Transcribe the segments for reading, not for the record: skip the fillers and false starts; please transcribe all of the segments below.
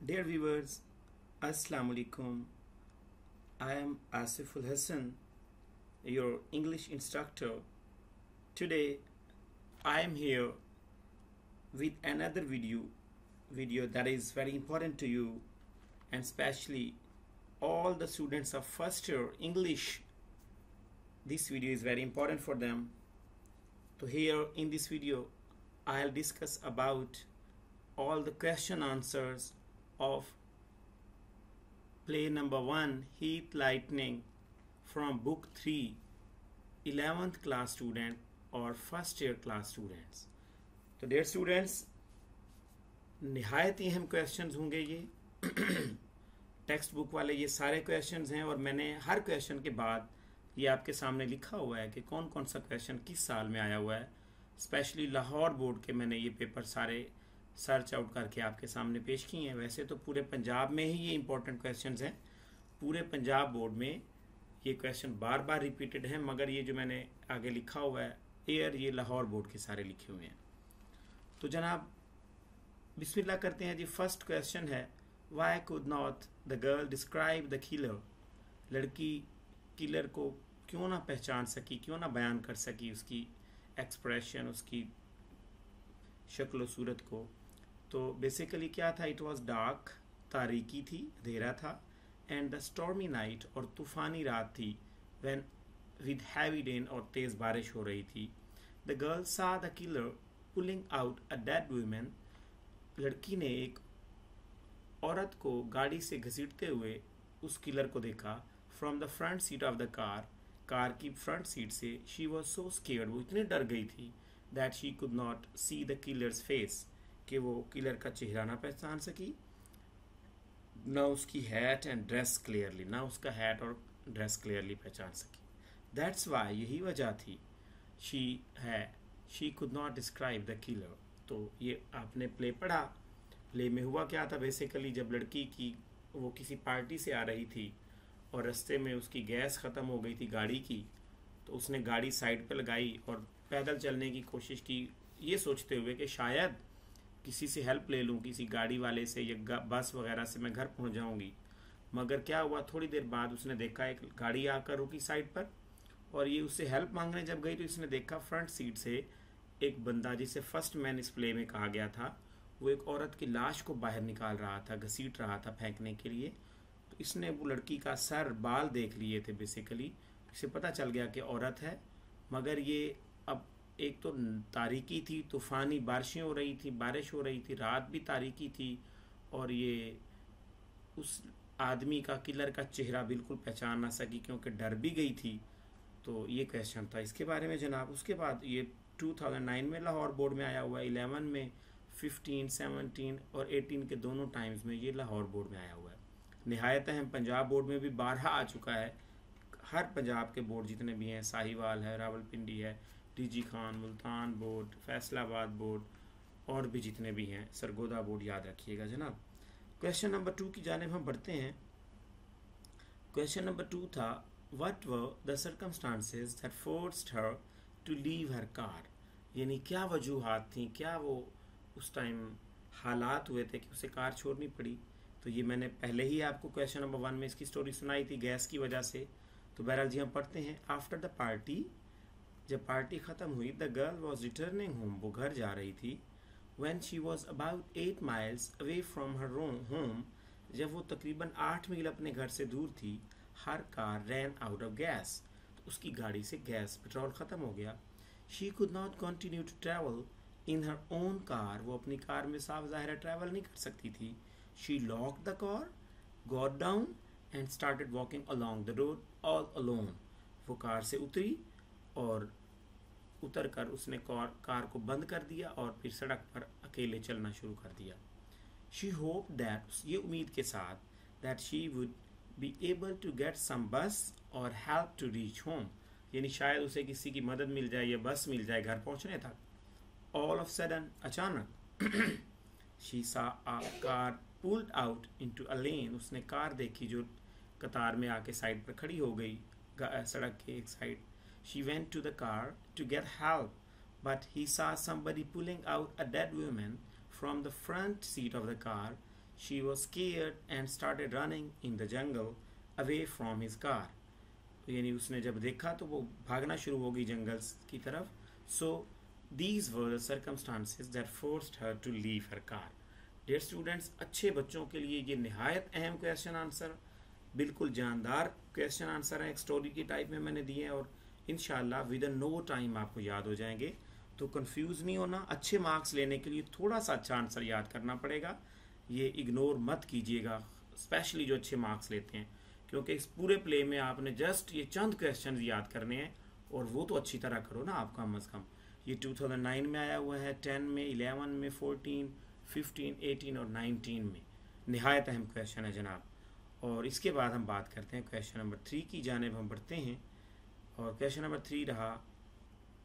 Dear viewers, Assalamu alaikum. I am Asiful Hassan, your English instructor. Today, I am here with another video that is very important to you, and especially all the students of first year English. This video is very important for them. So here in this video, I'll discuss about all the question answers of play number 1 Heat Lightning from book 3 11th class student और first year class students. तो dear students, निहायत ही अहम questions होंगे ये. Text book वाले ये सारे questions हैं और मैंने हर क्वेश्चन के बाद ये आपके सामने लिखा हुआ है कि कौन कौन सा क्वेश्चन किस साल में आया हुआ है. स्पेशली लाहौर बोर्ड के मैंने ये पेपर सारे सर्च आउट करके आपके सामने पेश किए हैं. वैसे तो पूरे पंजाब में ही ये इंपॉर्टेंट क्वेश्चंस हैं, पूरे पंजाब बोर्ड में ये क्वेश्चन बार बार रिपीटेड हैं, मगर ये जो मैंने आगे लिखा हुआ है एयर, ये लाहौर बोर्ड के सारे लिखे हुए हैं. तो जनाब बिस्मिल्लाह करते हैं जी. फर्स्ट क्वेश्चन है, Y could not the girl describe the killer. लड़की किलर को क्यों ना पहचान सकी, क्यों ना बयान कर सकी उसकी एक्सप्रेशन, उसकी शक्ल सूरत को. तो बेसिकली क्या था, इट वॉज डार्क, तारीकी थी, अंधेरा था, एंड द स्टॉर्मी नाइट और तूफानी रात थी, व्हेन विद हैवी रेन और तेज बारिश हो रही थी. द गर्ल सा the killer pulling out a dead women. लड़की ने एक औरत को गाड़ी से घसीटते हुए उस किलर को देखा. From the front seat of the car, car की फ्रंट सीट से. शी वॉज सो स्केयर्ड, वो इतनी डर गई थी, that she could not see the killers face, कि वो किलर का चेहरा ना पहचान सकी, ना उसकी हैट एंड ड्रेस क्लियरली, ना उसका हैट और ड्रेस क्लियरली पहचान सकी. दैट्स वाई, यही वजह थी. She could not describe the killer. तो ये आपने प्ले पढ़ा. प्ले में हुआ क्या था, बेसिकली जब लड़की की वो किसी पार्टी से आ रही थी और रास्ते में उसकी गैस ख़त्म हो गई थी गाड़ी की, तो उसने गाड़ी साइड पे लगाई और पैदल चलने की कोशिश की, ये सोचते हुए कि शायद किसी से हेल्प ले लूँ, किसी गाड़ी वाले से या बस वगैरह से मैं घर पहुँच जाऊँगी. मगर क्या हुआ, थोड़ी देर बाद उसने देखा एक गाड़ी आकर रुकी साइड पर, और ये उससे हेल्प मांगने जब गई तो इसने देखा फ्रंट सीट से एक बंदा, जिसे फर्स्ट मैन इस प्ले में कहा गया था, वो एक औरत की लाश को बाहर निकाल रहा था, घसीट रहा था फेंकने के लिए. तो इसने वो लड़की का सर, बाल देख लिए थे बेसिकली. इसे पता चल गया कि औरत है. मगर ये अब एक तो तारीकी थी, तूफ़ानी बारिशें हो रही थी, बारिश हो रही थी, रात भी तारीकी थी, और ये उस आदमी का, किलर का चेहरा बिल्कुल पहचान ना सकी क्योंकि डर भी गई थी. तो ये क्वेश्चन था इसके बारे में जनाब. उसके बाद ये 2009 में लाहौर बोर्ड में आया हुआ है, 11 में, 15, 17 और 18 के दोनों टाइम्स में ये लाहौर बोर्ड में आया हुआ है. नहायत अहम पंजाब बोर्ड में भी बारहा आ चुका है. हर पंजाब के बोर्ड जितने भी हैं, साहिवाल है, रावलपिंडी है, TG Khan, Multan board, Faisalabad board, और भी जितने भी हैं, सरगोदा बोर्ड, याद रखिएगा जनाब. क्वेश्चन नंबर 2 की जानिब हम बढ़ते हैं. क्वेश्चन नंबर 2 था, what were the circumstances that forced her to leave her car. यानी क्या वजूहात थी, क्या वो उस टाइम हालात हुए थे कि उसे कार छोड़नी पड़ी. तो ये मैंने पहले ही आपको क्वेश्चन नंबर 1 में इसकी स्टोरी सुनाई थी, गैस की वजह से. तो बहरहाल जी हम पढ़ते हैं. आफ्टर द पार्टी, जब पार्टी ख़त्म हुई, the girl was returning home, वो घर जा रही थी. When she was about 8 miles away from her home, जब वो तकरीबन 8 मील अपने घर से दूर थी, her car ran out of gas, तो उसकी गाड़ी से गैस, पेट्रोल ख़त्म हो गया. She could not continue to travel in her own car, वो अपनी कार में साफ ज़ाहिर ट्रैवल नहीं कर सकती थी. She locked the car, got down and started walking along the road all alone. वो कार से उतरी और उतर कर उसने कार को बंद कर दिया और फिर सड़क पर अकेले चलना शुरू कर दिया. शी होप दैट, ये उम्मीद के साथ, that she would be able to get some bus और हेल्प टू रीच होम, यानी शायद उसे किसी की मदद मिल जाए या बस मिल जाए घर पहुंचने तक. ऑल ऑफ सडन, अचानक, she saw a car pulled out into a lane, उसने कार देखी जो कतार में आके साइड पर खड़ी हो गई, सड़क के एक side. She went to the car to get help, but he saw somebody pulling out a dead woman from the front seat of the car. She was scared and started running in the jungle away from his car. तो यानी उसने जब देखा तो वो भागना शुरू हो गई जंगल की तरफ. So these were the circumstances that forced her to leave her car. Dear students, अच्छे बच्चों के लिए ये निहायत अहम क्वेश्चन आंसर, बिल्कुल जानदार क्वेश्चन आंसर है, एक स्टोरी की टाइप में मैंने दिए हैं और इंशाल्लाह विद इन नो टाइम आपको याद हो जाएंगे. तो कंफ्यूज नहीं होना, अच्छे मार्क्स लेने के लिए थोड़ा सा अच्छा आंसर याद करना पड़ेगा. ये इग्नोर मत कीजिएगा, स्पेशली जो अच्छे मार्क्स लेते हैं, क्योंकि इस पूरे प्ले में आपने जस्ट ये चंद क्वेश्चन याद करने हैं और वो तो अच्छी तरह करो ना आप कम अज़ कम. ये 2009 में आया हुआ है, 10 में, 11 में, 14, 15, 18 और 19 में. निहायत अहम क्वेश्चन है जनाब. और इसके बाद हम बात करते हैं क्वेश्चन नंबर 3 की जानिब हम बढ़ते हैं. और क्वेश्चन नंबर 3 रहा,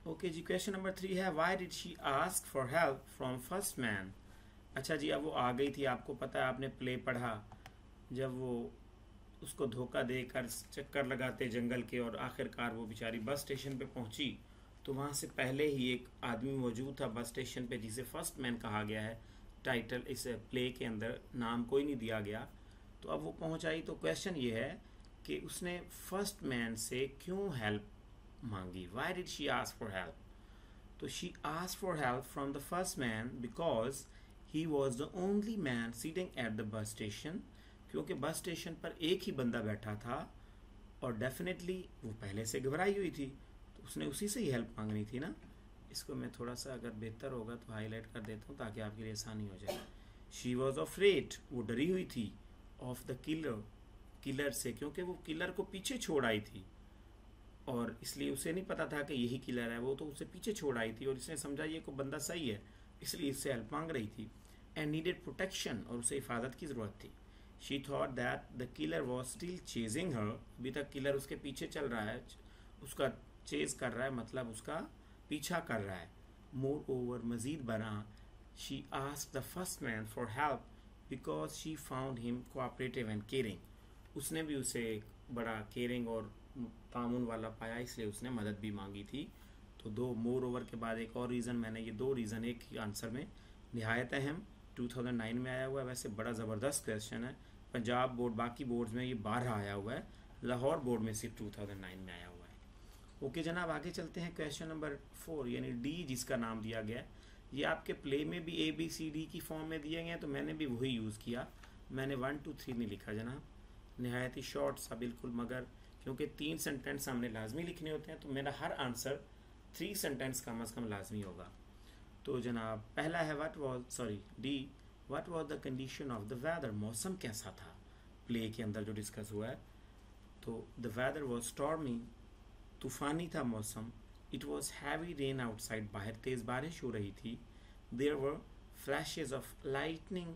ओके जी, क्वेश्चन नंबर 3 है why did she ask for help from first man. अच्छा जी, अब वो आ गई थी, आपको पता है, आपने प्ले पढ़ा, जब वो उसको धोखा देकर चक्कर लगाते जंगल के और आखिरकार वो बेचारी बस स्टेशन पे पहुंची, तो वहाँ से पहले ही एक आदमी मौजूद था बस स्टेशन पे जिसे फर्स्ट मैन कहा गया है. टाइटल इस प्ले के अंदर नाम कोई नहीं दिया गया. तो अब वो पहुंच आई, तो क्वेश्चन ये है कि उसने फर्स्ट मैन से क्यों हेल्प मांगी. Why did she ask for help. तो she ask for help from the first man because he was the only man sitting at the bus station. क्योंकि बस स्टेशन पर एक ही बंदा बैठा था और डेफिनेटली वो पहले से घबराई हुई थी, तो उसने उसी से ही हेल्प मांगनी थी ना. इसको मैं थोड़ा सा अगर बेहतर होगा तो हाईलाइट कर देता हूँ ताकि आपके लिए आसानी हो जाए. शी वॉज अफ्रेड, वो डरी हुई थी, ऑफ द किलर, किलर से, क्योंकि वो किलर को पीछे छोड़ आई थी और इसलिए उसे नहीं पता था कि यही किलर है. वो तो उसे पीछे छोड़ आई थी और इसने समझा ये को बंदा सही है, इसलिए इससे हेल्प मांग रही थी. एंड नीडेड प्रोटेक्शन, और उसे हिफाजत की ज़रूरत थी. She thought that the killer was still chasing her, अभी तक किलर उसके पीछे चल रहा है, उसका चेज कर रहा है, मतलब उसका पीछा कर रहा है. मोर ओवर, मजीद बना, she asked the first man for help because she found him cooperative and caring. उसने भी उसे बड़ा केयरिंग और तामुन वाला पाया, इसलिए उसने मदद भी मांगी थी. तो दो मोर ओवर के बाद एक और रीज़न, मैंने ये दो रीज़न एक ही आंसर में, निहायत अहम, 2009 में आया हुआ है. वैसे बड़ा ज़बरदस्त क्वेश्चन है. पंजाब बोर्ड, बाकी बोर्ड्स में ये 12 आया हुआ है, लाहौर बोर्ड में सिर्फ 2009 में आया हुआ है. ओके जनाब, आगे चलते हैं. क्वेश्चन नंबर 4 यानी डी जिसका नाम दिया गया है, ये आपके प्ले में भी ABCD की फॉर्म में दिए गए हैं, तो मैंने भी वही यूज़ किया. मैंने 1 2 3 नहीं लिखा जनाब, नहायत ही शॉर्ट सा बिल्कुल, मगर क्योंकि 3 सेंटेंस हमने लाजमी लिखने होते हैं तो मेरा हर आंसर 3 सेंटेंस कम अज़ कम लाजमी होगा. तो जनाब पहला है D, what was the condition of the weather. मौसम कैसा था प्ले के अंदर जो डिस्कस हुआ है. तो द वेदर वाज स्टॉर्मी, तूफ़ानी था मौसम. It was heavy rain outside, बाहर तेज़ बारिश हो रही थी. There were flashes of lightning,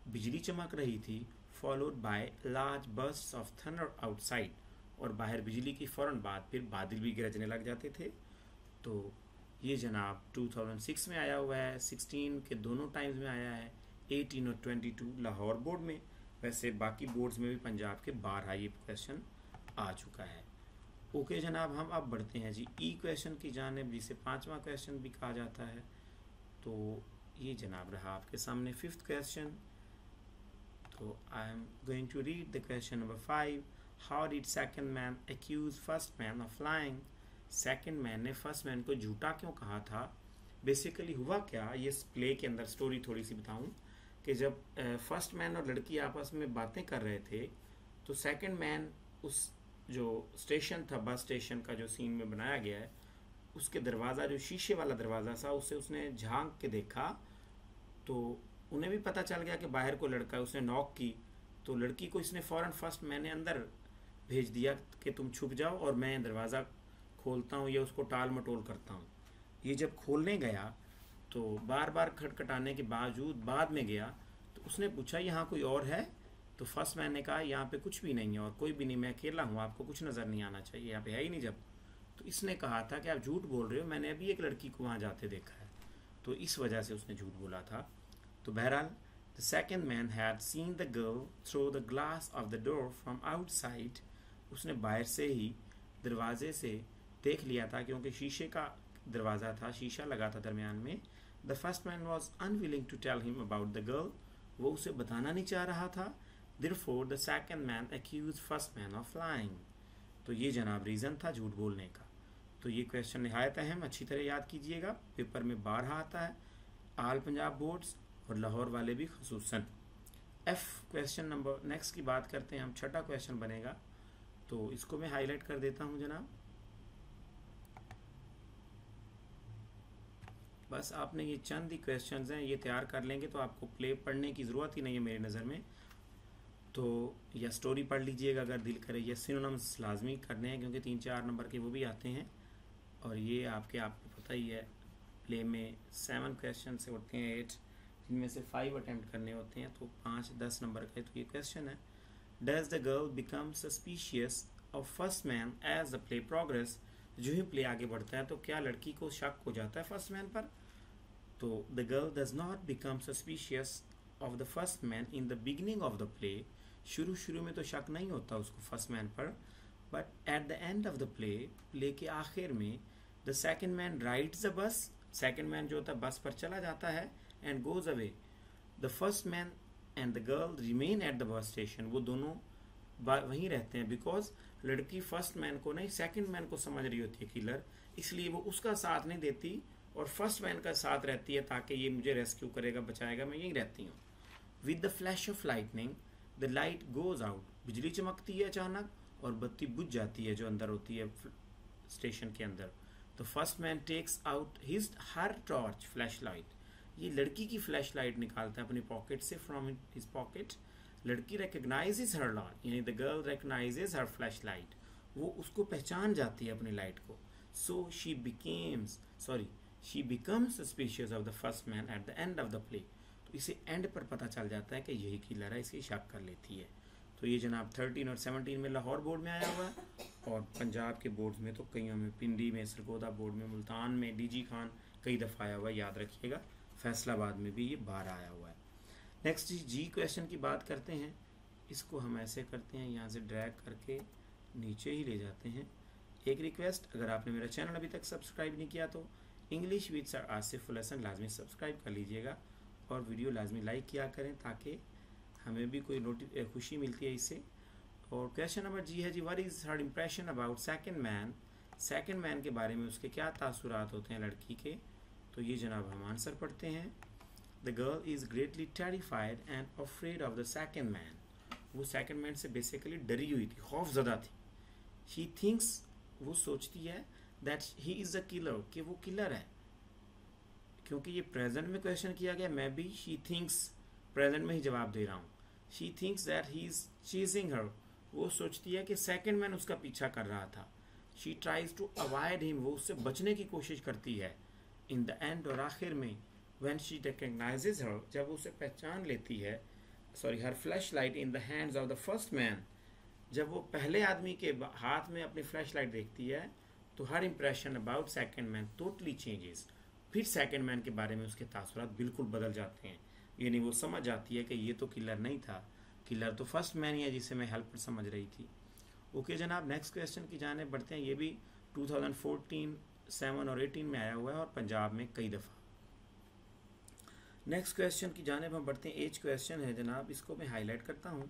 बिजली चमक रही थी. Followed by large bursts of thunder outside, और बाहर बिजली की फ़ौरन बाद फिर बादल भी गरजने लग जाते थे. तो ये जनाब 2006 में आया हुआ है, 16 के दोनों टाइम्स में आया है, 18 और 22 लाहौर बोर्ड में. वैसे बाकी बोर्ड्स में भी पंजाब के 12 ये क्वेश्चन आ चुका है. ओके जनाब, हम अब बढ़ते हैं जी ई क्वेश्चन की जानिब, जिसे 5वां क्वेश्चन भी कहा जाता है. तो ये जनाब रहा आपके सामने 5th क्वेश्चन. तो I am going to read the question number 5. How did second man accuse first man of lying. Second man ने फर्स्ट मैन को झूठा क्यों कहा था. बेसिकली हुआ क्या, ये प्ले के अंदर स्टोरी थोड़ी सी बताऊं कि जब फर्स्ट मैन और लड़की आपस में बातें कर रहे थे, तो सेकंड मैन उस जो स्टेशन था, बस स्टेशन का जो सीन में बनाया गया है, उसके दरवाज़ा, जो शीशे वाला दरवाज़ा था, उससे उसने झांक के देखा. तो उन्हें भी पता चल गया कि बाहर को लड़का है. उसने नॉक की तो लड़की को इसने फ़ौरन फर्स्ट मैन ने अंदर भेज दिया कि तुम छुप जाओ और मैं दरवाज़ा खोलता हूँ या उसको टाल मटोल करता हूँ. ये जब खोलने गया तो बार बार खटखटाने के बावजूद बाद में गया, तो उसने पूछा यहाँ कोई और है. तो फर्स्ट मैन ने कहा यहाँ पे कुछ भी नहीं है और कोई भी नहीं, मैं अकेला हूँ, आपको कुछ नज़र नहीं आना चाहिए, यहाँ पे है ही नहीं. जब तो इसने कहा था कि आप झूठ बोल रहे हो, मैंने अभी एक लड़की को वहाँ जाते देखा है. तो इस वजह से उसने झूठ बोला था. तो बहरहाल the second man had seen the girl through the glass of the door from outside. उसने बाहर से ही दरवाजे से देख लिया था, क्योंकि शीशे का दरवाज़ा था, शीशा लगा था दरमियान में. The first man was unwilling to tell him about the girl. वो उसे बताना नहीं चाह रहा था। Therefore the second man accused first man of lying. तो ये जनाब रीज़न था झूठ बोलने का। तो ये क्वेश्चन निहायत अहम, अच्छी तरह याद कीजिएगा, पेपर में 12 आता है, आल पंजाब बोर्ड्स और लाहौर वाले भी खसूसन। एफ क्वेश्चन नंबर नेक्स्ट की बात करते हैं हम, छठा क्वेश्चन बनेगा, तो इसको मैं हाईलाइट कर देता हूं जनाब। बस आपने ये चंद ही क्वेश्चंस हैं, ये तैयार कर लेंगे तो आपको प्ले पढ़ने की ज़रूरत ही नहीं है मेरी नज़र में। तो या स्टोरी पढ़ लीजिएगा अगर दिल करे, या सिनोनिम्स लाजमी करने हैं क्योंकि 3-4 नंबर के वो भी आते हैं। और ये आपको पता ही है, प्ले में 7 क्वेश्चन से होते हैं 8, जिनमें से 5 अटैम्प्ट करने होते हैं, तो 5-10 नंबर का तो ये क्वेश्चन है। Does the girl become suspicious of first man as the play progress. जो ही प्ले आगे बढ़ता है तो क्या लड़की को शक हो जाता है फर्स्ट मैन पर? तो the girl does not become suspicious of the first man in the beginning of the play. शुरू में तो शक नहीं होता उसको फर्स्ट मैन पर, but at the end of the play के आखिर में the second man rides the bus. Second man जो होता है बस पर चला जाता है and goes away. The first man and the girl remain at the bus station. वो दोनों वहीं रहते हैं बिकॉज लड़की फर्स्ट मैन को नहीं सेकेंड मैन को समझ रही होती है किलर, इसलिए वो उसका साथ नहीं देती और फर्स्ट मैन का साथ रहती है ताकि ये मुझे रेस्क्यू करेगा, बचाएगा, मैं यहीं रहती हूँ। With the flash of lightning the light goes out. बिजली चमकती है अचानक और बत्ती बुझ जाती है जो अंदर होती है स्टेशन के अंदर। तो फर्स्ट मैन टेक्स आउट हर टॉर्च फ्लैश लाइट। ये लड़की की फ्लैश लाइट निकालता है अपनी पॉकेट से, फ्रॉम हिज पॉकेट। लड़की रिकग्नाइजेज हर लाइट, यानी the girl recognises her flash light. वो उसको पहचान जाती है अपनी लाइट को। So she becomes suspicious of the first man at the end of the play. तो इसे एंड पर पता चल जाता है कि यही किलर है, इसे शक कर लेती है। तो ये जनाब 13 और 17 में लाहौर बोर्ड में आया हुआ है, और पंजाब के बोर्ड में तो कईयों में, पिंडी में, सरगोदा बोर्ड में, मुल्तान में, डीजी खान कई दफ़ा आया हुआ है, याद रखिएगा। फैसलाबाद में भी ये 12 आया हुआ है। नेक्स्ट जी क्वेश्चन की बात करते हैं। इसको हम ऐसे करते हैं, यहाँ से ड्रैग करके नीचे ही ले जाते हैं। एक रिक्वेस्ट, अगर आपने मेरा चैनल अभी तक सब्सक्राइब नहीं किया तो इंग्लिश विद सर आसिफ उल हसन लाजमी सब्सक्राइब कर लीजिएगा और वीडियो लाजमी लाइक किया करें ताकि हमें भी कोई खुशी मिलती है इससे। और क्वेश्चन नंबर जी है G, what is her impression about second man. Second man के बारे में उसके क्या तासुरात होते हैं लड़की के। तो ये जनाब हम आंसर पढ़ते हैं। The girl is greatly terrified and afraid of the second man. वो सेकंड मैन से बेसिकली डरी हुई थी, खौफजदा थी। शी थिंक्स, वो सोचती है, that he is a killer, कि वो किलर है। क्योंकि ये प्रेजेंट में क्वेश्चन किया गया, मैं भी शी थिंक्स प्रेजेंट में ही जवाब दे रहा हूँ। She thinks that he is chasing her. वो सोचती है कि सेकंड मैन उसका पीछा कर रहा था। She tries to avoid him, वो उससे बचने की कोशिश करती है। इन द एंड, और आखिर में, व्हेन शी रिकग्नाइजेज हर, जब उसे पहचान लेती है, her flashlight in the hands of the first man, जब वो पहले आदमी के हाथ में अपनी फ्लैश लाइट देखती है तो her impression about second man totally changes. फिर सेकंड मैन के बारे में उसके तासुरात बिल्कुल बदल जाते हैं। यानी वो समझ जाती है कि ये तो किलर नहीं था, किलर तो फर्स्ट मैन ही है जिसे मैं हेल्पर समझ रही थी। ओके जनाब, नेक्स्ट क्वेश्चन की जाने बढ़ते हैं। ये भी 2014, 7 और 18 में आया हुआ है और पंजाब में कई दफ़ा। नेक्स्ट क्वेश्चन की जाने हम बढ़ते हैं। एज क्वेश्चन है जनाब, इसको मैं हाईलाइट करता हूँ।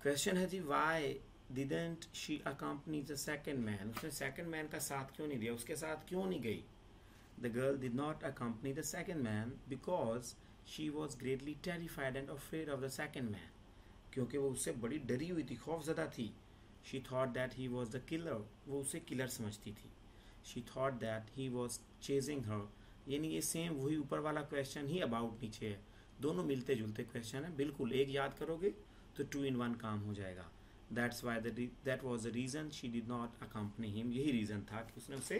क्वेश्चन है G, why didn't she accompany the second man. उसने सेकंड मैन का साथ क्यों नहीं दिया, उसके साथ क्यों नहीं गई। The girl did not accompany the second man because she was greatly terrified and afraid of the second man. क्योंकि वो उससे बड़ी डरी हुई थी, खौफजदा थी। She thought that he was the killer, वो उसे किलर समझती थी। She thought that he was chasing her, यानी ये सेम वही ऊपर वाला क्वेश्चन ही अबाउट नीचे है, दोनों मिलते जुलते क्वेश्चन है। बिल्कुल एक याद करोगे तो 2 in 1 काम हो जाएगा। That was the reason she did not accompany him, यही रीज़न था कि उसने उसे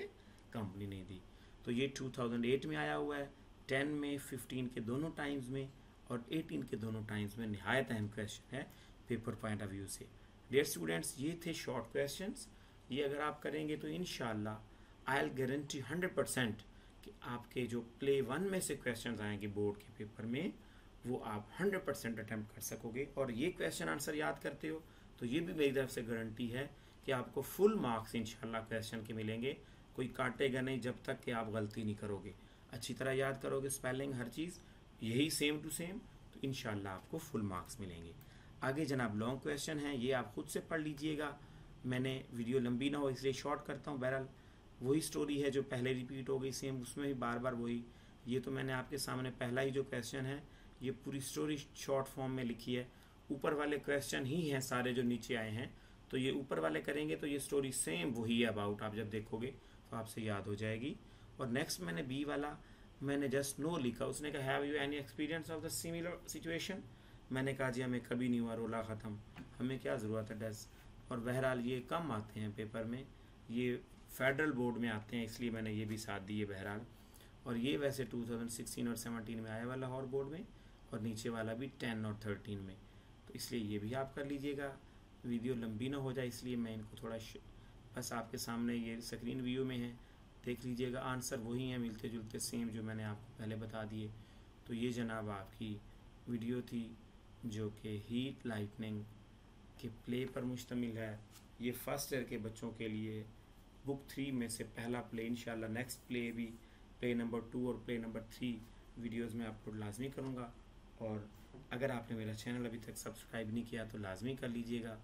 कंपनी नहीं दी। तो ये 2008 में आया हुआ है, 10 में, 15 के दोनों टाइम्स में और 18 के दोनों टाइम्स में। नहायत अहम क्वेश्चन है पेपर पॉइंट ऑफ व्यू से। डियर स्टूडेंट्स, ये थे शॉर्ट क्वेश्चंस। ये अगर आप करेंगे तो इंशाल्लाह आई विल गारंटी 100% कि आपके जो प्ले 1 में से क्वेश्चन आएंगे बोर्ड के पेपर में, वो आप 100% अटैम्प्ट कर सकोगे। और ये क्वेश्चन आंसर याद करते हो तो ये भी मेरी तरफ से गारंटी है कि आपको फुल मार्क्स इंशाल्लाह क्वेश्चन के मिलेंगे। कोई काटेगा नहीं जब तक कि आप गलती नहीं करोगे। अच्छी तरह याद करोगे स्पेलिंग, हर चीज़ यही सेम टू सेम, तो तो इंशाल्लाह आपको फुल मार्क्स मिलेंगे। आगे जनाब लॉन्ग क्वेश्चन है, ये आप खुद से पढ़ लीजिएगा। मैंने वीडियो लंबी ना हो इसलिए शॉर्ट करता हूँ। बहरहाल वही स्टोरी है जो पहले रिपीट हो गई सेम, उसमें भी बार बार वही। ये तो मैंने आपके सामने पहला ही जो क्वेश्चन है ये पूरी स्टोरी शॉर्ट फॉर्म में लिखी है। ऊपर वाले क्वेश्चन ही हैं सारे जो नीचे आए हैं, तो ये ऊपर वाले करेंगे तो ये स्टोरी सेम वही है अबाउट, आप जब देखोगे तो आपसे याद हो जाएगी। और नेक्स्ट मैंने बी वाला मैंने जस्ट नो लिखा। उसने कहा have you any experience of the similar situation. मैंने कहा जी हमें कभी नहीं हुआ, रोला ख़त्म, हमें क्या ज़रूरत है डस। और बहरहाल ये कम आते हैं पेपर में, ये फेडरल बोर्ड में आते हैं, इसलिए मैंने ये भी साथ दिए बहरहाल। और ये वैसे 2016 और 17 में आया वाला लाहौर बोर्ड में, और नीचे वाला भी 10 और 13 में, तो इसलिए ये भी आप कर लीजिएगा। वीडियो लंबी ना हो जाए इसलिए मैं इनको थोड़ा बस आपके सामने ये स्क्रीन व्यू में है, देख लीजिएगा। आंसर वही हैं मिलते जुलते सेम जो मैंने आपको पहले बता दिए। तो ये जनाब आपकी वीडियो थी जो कि हीट लाइटनिंग के प्ले पर मुश्तमिल है। ये फर्स्ट ईयर के बच्चों के लिए बुक 3 में से पहला प्ले, इंशाल्लाह नेक्स्ट प्ले भी प्ले नंबर 2 और प्ले नंबर 3 वीडियोस में अपलोड लाजमी करूँगा। और अगर आपने मेरा चैनल अभी तक सब्सक्राइब नहीं किया तो लाजमी कर लीजिएगा,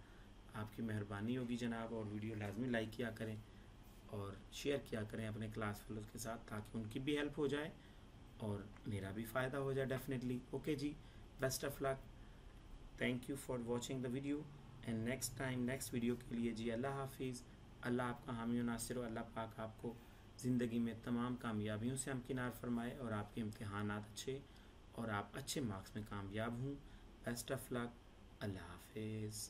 आपकी मेहरबानी होगी जनाब। और वीडियो लाजमी लाइक किया करें और शेयर किया करें अपने क्लास फेलोज़ के साथ, ताकि उनकी भी हेल्प हो जाए और मेरा भी फ़ायदा हो जाए डेफिनेटली। ओके जी, best of luck, thank you for watching the video and next time next video के लिए जी अल्लाह हाफिज़। अल्लाह आपका हामी व नासिर, अल्लाह पाक आपको ज़िंदगी में तमाम कामयाबियों से हमकिनार फरमाए और आपके इम्तिहानात अच्छे और आप अच्छे मार्क्स में कामयाब हों। बेस्ट ऑफ लक, अल्लाह हाफिज़।